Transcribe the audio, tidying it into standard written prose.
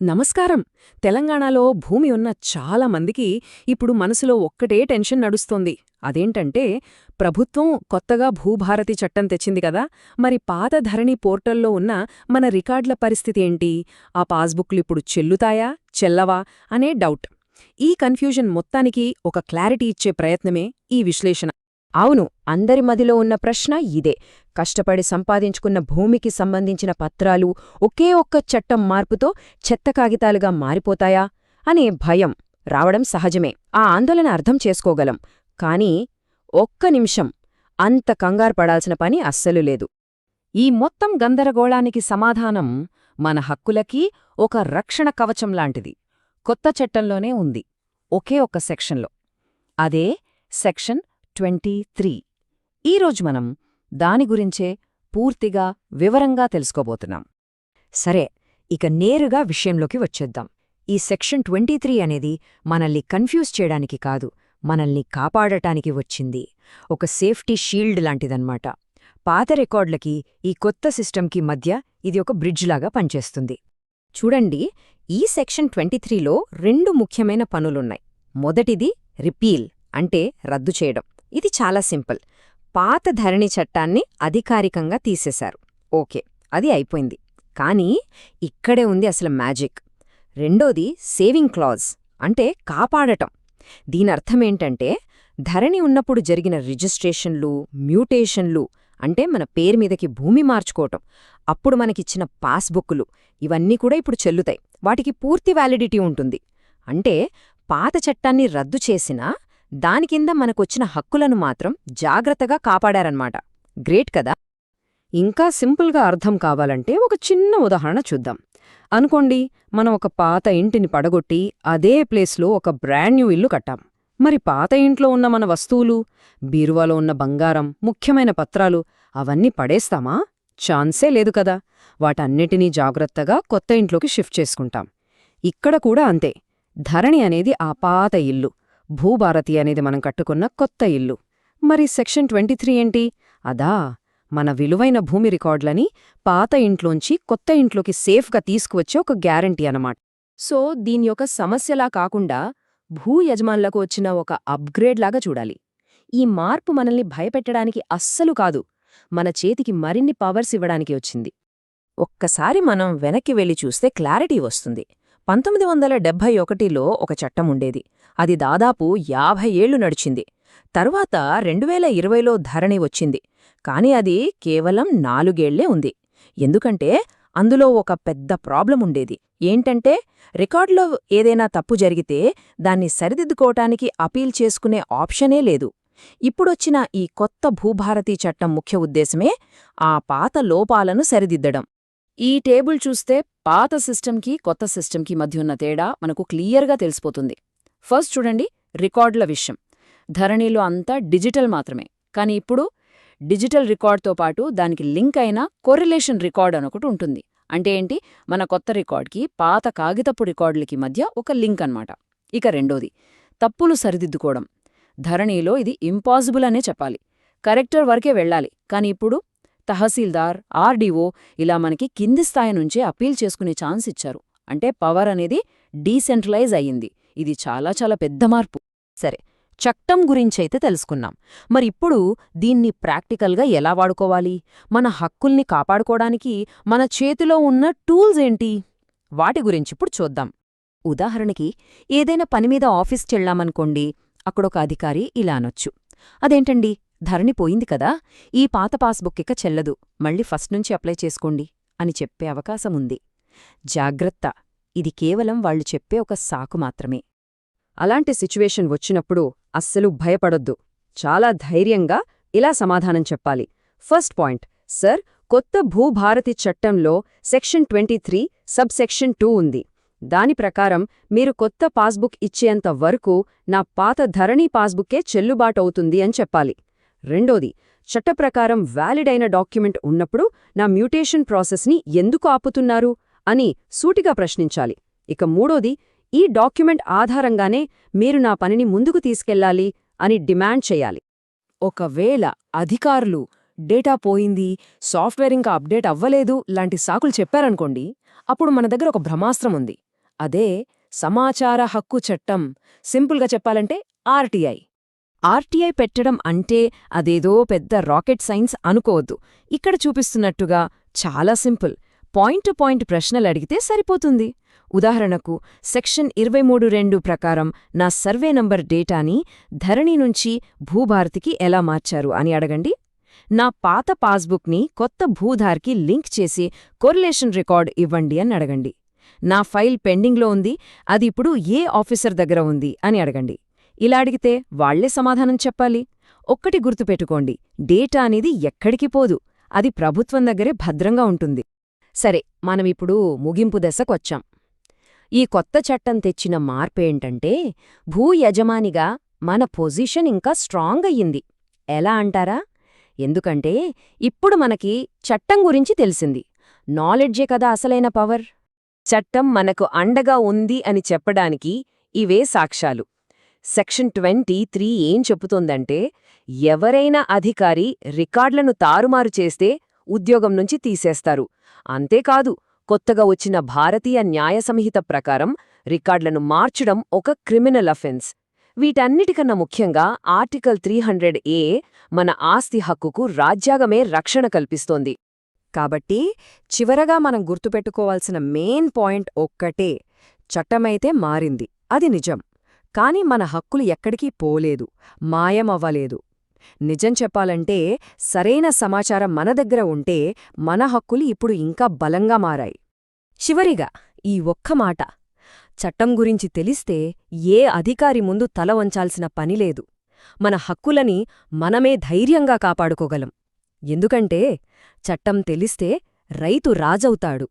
నమస్కారం. తెలంగాణలో భూమి ఉన్న చాలా మందికి ఇప్పుడు మనసులో ఒక్కటే టెన్షన్ నడుస్తోంది. అదేంటంటే, ప్రభుత్వం కొత్తగా భూభారతి చట్టం తెచ్చింది కదా, మరి పాత ధరణి పోర్టల్లో ఉన్న మన రికార్డుల పరిస్థితి ఏంటి? ఆ పాస్బుక్లిప్పుడు చెల్లుతాయా, చెల్లవా అనే డౌట్. ఈ కన్ఫ్యూజన్ మొత్తానికి ఒక క్లారిటీ ఇచ్చే ప్రయత్నమే ఈ విశ్లేషణ. అవును, అందరి మదిలో ఉన్న ప్రశ్న ఇదే. కష్టపడి సంపాదించుకున్న భూమికి సంబంధించిన పత్రాలు ఒకే ఒక్క చట్టం మార్పుతో చెత్త కాగితాలుగా మారిపోతాయా అనే భయం రావడం సహజమే. ఆ ఆందోళన అర్థం చేసుకోగలం. కానీ ఒక్క నిమిషం, అంత కంగారు పడాల్సిన పని అస్సలు లేదు. ఈ మొత్తం గందరగోళానికి సమాధానం మన హక్కులకి ఒక రక్షణ కవచం లాంటిది. కొత్త చట్టంలోనే ఉంది, ఒకే ఒక్క సెక్షన్లో. అదే సెక్షన్ 23. ఈరోజు మనం దాని గురించే పూర్తిగా వివరంగా తెలుసుకోబోతున్నాం. సరే, ఇక నేరుగా విషయంలోకి వచ్చేద్దాం. ఈ సెక్షన్ 23 అనేది మనల్ని కన్ఫ్యూజ్ చేయడానికి కాదు, మనల్ని కాపాడటానికి వచ్చింది. ఒక సేఫ్టీ షీల్డ్ లాంటిదన్నమాట. పాత రికార్డులకి ఈ కొత్త సిస్టంకి మధ్య ఇది ఒక బ్రిడ్జ్ లాగా పనిచేస్తుంది. చూడండి, ఈ సెక్షన్ 23లో 2 ముఖ్యమైన పనులున్నాయి. మొదటిది రిపీల్, అంటే రద్దు చేయడం. ఇది చాలా సింపుల్. పాత ధరణి చట్టాన్ని అధికారికంగా తీసేశారు. ఓకే, అది అయిపోయింది. కానీ ఇక్కడే ఉంది అసలు మ్యాజిక్. రెండోది సేవింగ్ క్లాజ్, అంటే కాపాడటం. దీనర్థమేంటంటే, ధరణి ఉన్నప్పుడు జరిగిన రిజిస్ట్రేషన్లు, మ్యూటేషన్లు, అంటే మన పేరు మీదకి భూమి మార్చుకోవటం, అప్పుడు మనకిచ్చిన పాస్బుక్కులు, ఇవన్నీ కూడా ఇప్పుడు చెల్లుతాయి. వాటికి పూర్తి వ్యాలిడిటీ ఉంటుంది. అంటే పాత చట్టాన్ని రద్దు చేసినా దాని కింద మనకొచ్చిన హక్కులను మాత్రం జాగ్రత్తగా కాపాడారన్నమాట. గ్రేట్ కదా. ఇంకా సింపుల్గా అర్థం కావాలంటే ఒక చిన్న ఉదాహరణ చూద్దాం. అనుకోండి, మనం ఒక పాత ఇంటిని పడగొట్టి అదే ప్లేస్లో ఒక బ్రాండ్ న్యూ ఇల్లు కట్టాం. మరి పాత ఇంట్లో ఉన్న మన వస్తువులు, బీరువాలో ఉన్న బంగారం, ముఖ్యమైన పత్రాలు అవన్నీ పడేస్తామా? ఛాన్సే లేదు కదా. వాటన్నిటినీ జాగ్రత్తగా కొత్త ఇంట్లోకి షిఫ్ట్ చేసుకుంటాం. ఇక్కడ కూడా అంతే. ధరణి అనేది ఆ పాత ఇల్లు, భూభారతి అనేది మనం కట్టుకున్న కొత్త ఇల్లు. మరి సెక్షన్ 23 ఏంటి? అదా, మన విలువైన భూమి రికార్డులని పాత ఇంట్లోంచి కొత్త ఇంట్లోకి సేఫ్గా తీసుకువచ్చే ఒక గ్యారంటీ అన్నమాట. సో దీని యొక్క సమస్యలా కాకుండా భూ యజమానులకు వచ్చిన ఒక అప్గ్రేడ్ లాగా చూడాలి. ఈ మార్పు మనల్ని భయపెట్టడానికి అస్సలు కాదు, మన చేతికి మరిన్ని పవర్స్ ఇవ్వడానికి వచ్చింది. ఒక్కసారి మనం వెనక్కి వెళ్లి చూస్తే క్లారిటీ వస్తుంది. 1971లో ఒక చట్టం ఉండేది. అది దాదాపు 50 ఏళ్లు నడిచింది. తరువాత 2020లో ధరణి వచ్చింది. కాని అది కేవలం 4 ఏళ్లే ఉంది. ఎందుకంటే అందులో ఒక పెద్ద ప్రాబ్లం ఉండేది. ఏంటంటే, రికార్డులో ఏదైనా తప్పు జరిగితే దాన్ని సరిదిద్దుకోవటానికి అపీల్ చేసుకునే ఆప్షనే లేదు. ఇప్పుడొచ్చిన ఈ కొత్త భూభారతీ చట్టం ముఖ్య ఉద్దేశమే ఆ పాత లోపాలను సరిదిద్దడం. ఈ టేబుల్ చూస్తే పాత సిస్టంకి కొత్త సిస్టంకి మధ్యున్న తేడా మనకు క్లియర్గా తెలిసిపోతుంది. ఫస్ట్ చూడండి, రికార్డుల విషయం. ధరణిలో అంతా డిజిటల్ మాత్రమే. కాని ఇప్పుడు డిజిటల్ రికార్డ్తో పాటు దానికి లింక్ అయిన కొరిలేషన్ రికార్డ్ అనొకటి ఉంటుంది. అంటే ఏంటి? మన కొత్త రికార్డ్కి పాత కాగితపు రికార్డులకి మధ్య ఒక లింక్ అన్నమాట. ఇక రెండోది, తప్పులు సరిదిద్దుకోవడం. ధరణిలో ఇది ఇంపాసిబుల్ అనే చెప్పాలి. కరెక్టర్ వరకే వెళ్ళాలి. కాని ఇప్పుడు తహసీల్దార్, ఆర్డీఓ ఇలా మనకి కింది స్థాయి నుంచే అపీల్ చేసుకునే ఛాన్స్ ఇచ్చారు. అంటే పవర్ అనేది డీసెంట్రలైజ్ అయ్యింది. ఇది చాలా చాలా పెద్ద మార్పు. సరే, చట్టం గురించైతే తెలుసుకున్నాం. మరిప్పుడు దీన్ని ప్రాక్టికల్గా ఎలా వాడుకోవాలి? మన హక్కుల్ని కాపాడుకోవడానికి మన చేతిలో ఉన్న టూల్స్ ఏంటి? వాటి గురించిప్పుడు చూద్దాం. ఉదాహరణకి, ఏదైనా పనిమీద ఆఫీస్ చెళ్లామనుకోండి. అక్కడొక అధికారి ఇలా అనొచ్చు, అదేంటండి, ధరణి పోయింది కదా, ఈ పాత పాస్బుక్ ఇక చెల్లదు, మళ్ళీ ఫస్ట్ నుంచి అప్లై చేసుకోండి అని చెప్పే అవకాశముంది. జాగ్రత్త, ఇది కేవలం వాళ్లు చెప్పే ఒక సాకు మాత్రమే. అలాంటి సిచ్యువేషన్ వచ్చినప్పుడు అస్సలు భయపడొద్దు. చాలా ధైర్యంగా ఇలా సమాధానం చెప్పాలి. ఫస్ట్ పాయింట్, సర్, కొత్త భూభారతి చట్టంలో సెక్షన్ 23 సబ్సెక్షన్ 2 ఉంది. దాని ప్రకారం మీరు కొత్త పాస్బుక్ ఇచ్చేంత వరకు నా పాత ధరణి పాస్బుక్కే చెల్లుబాటవుతుంది అని చెప్పాలి. రెండోది, చట్టప్రకారం వ్యాలిడ్ అయిన డాక్యుమెంట్ ఉన్నప్పుడు నా మ్యూటేషన్ ప్రాసెస్ని ఎందుకు ఆపుతున్నారు అని సూటిగా ప్రశ్నించాలి. ఇక మూడోది, ఈ డాక్యుమెంట్ ఆధారంగానే మీరు నా పనిని ముందుకు తీసుకెళ్లాలి అని డిమాండ్ చేయాలి. ఒకవేళ అధికారులు డేటా పోయింది, సాఫ్ట్వేర్ ఇంకా అప్డేట్ అవ్వలేదు లాంటి సాకులు చెప్పారనుకోండి, అప్పుడు మన దగ్గర ఒక బ్రహ్మాస్త్రం ఉంది. అదే సమాచార హక్కు చట్టం, సింపుల్గా చెప్పాలంటే ఆర్టీఐ. ఆర్టీఐ పెట్టడం అంటే అదేదో పెద్ద రాకెట్ సైన్స్ అనుకోవద్దు. ఇక్కడ చూపిస్తున్నట్టుగా చాలా సింపుల్, పాయింట్ టు పాయింట్ ప్రశ్నలడిగితే సరిపోతుంది. ఉదాహరణకు సెక్షన్ 23(2) ప్రకారం నా సర్వే నంబర్ డేటాని ధరణి నుంచి భూభారతికి ఎలా మార్చారు అని అడగండి. నా పాత పాస్బుక్ని కొత్త భూధార్కి లింక్ చేసి కొరిలేషన్ రికార్డ్ ఇవ్వండి అని అడగండి. నా ఫైల్ పెండింగ్లో ఉంది, అది ఇప్పుడు ఏ ఆఫీసర్ దగ్గర ఉంది అని అడగండి. ఇలా అడిగితే వాళ్లే సమాధానం చెప్పాలి. ఒక్కటి గుర్తుపెట్టుకోండి, డేటా అనేది ఎక్కడికి పోదు, అది ప్రభుత్వం దగ్గరే భద్రంగా ఉంటుంది. సరే, మనమిప్పుడు ముగింపు దశకొచ్చాం. ఈ కొత్త చట్టం తెచ్చిన మార్పేంటంటే భూ యజమానిగా మన పొజిషన్ ఇంకా స్ట్రాంగ్ అయ్యింది. ఎలా అంటారా? ఎందుకంటే ఇప్పుడు మనకి చట్టం గురించి తెలిసింది. నాలెడ్జే కదా అసలైన పవర్. చట్టం మనకు అండగా ఉంది అని చెప్పడానికి ఇవే సాక్ష్యాలు. సెక్షన్ 23 ఏం చెబుతోందంటే, ఎవరైనా అధికారి రికార్డులను తారుమారు చేస్తే ఉద్యోగం నుంచి తీసేస్తారు. అంతేకాదు, కొత్తగా వచ్చిన భారతీయ న్యాయ సంహిత ప్రకారం రికార్డులను మార్చడం ఒక క్రిమినల్ అఫెన్స్. వీటన్నిటికన్నా ముఖ్యంగా ఆర్టికల్ 300A మన ఆస్తి హక్కుకు రాజ్యాంగమే రక్షణ కల్పిస్తోంది. కాబట్టి చివరగా మనం గుర్తుపెట్టుకోవాల్సిన మెయిన్ పాయింట్ ఒక్కటే, చట్టమైతే మారింది, అది నిజం. కాని మన హక్కులు ఎక్కడికి పోలేదు, మాయమవ్వలేదు. నిజం చెప్పాలంటే సరైన సమాచారం మన దగ్గర ఉంటే మన హక్కులు ఇప్పుడు ఇంకా బలంగా మారాయి. చివరిగా ఈ ఒక్క మాట, చట్టం గురించి తెలిస్తే ఏ అధికారి ముందు తల వంచాల్సిన పనిలేదు. మన హక్కులని మనమే ధైర్యంగా కాపాడుకోగలం. ఎందుకంటే చట్టం తెలిస్తే రైతు రాజవుతాడు.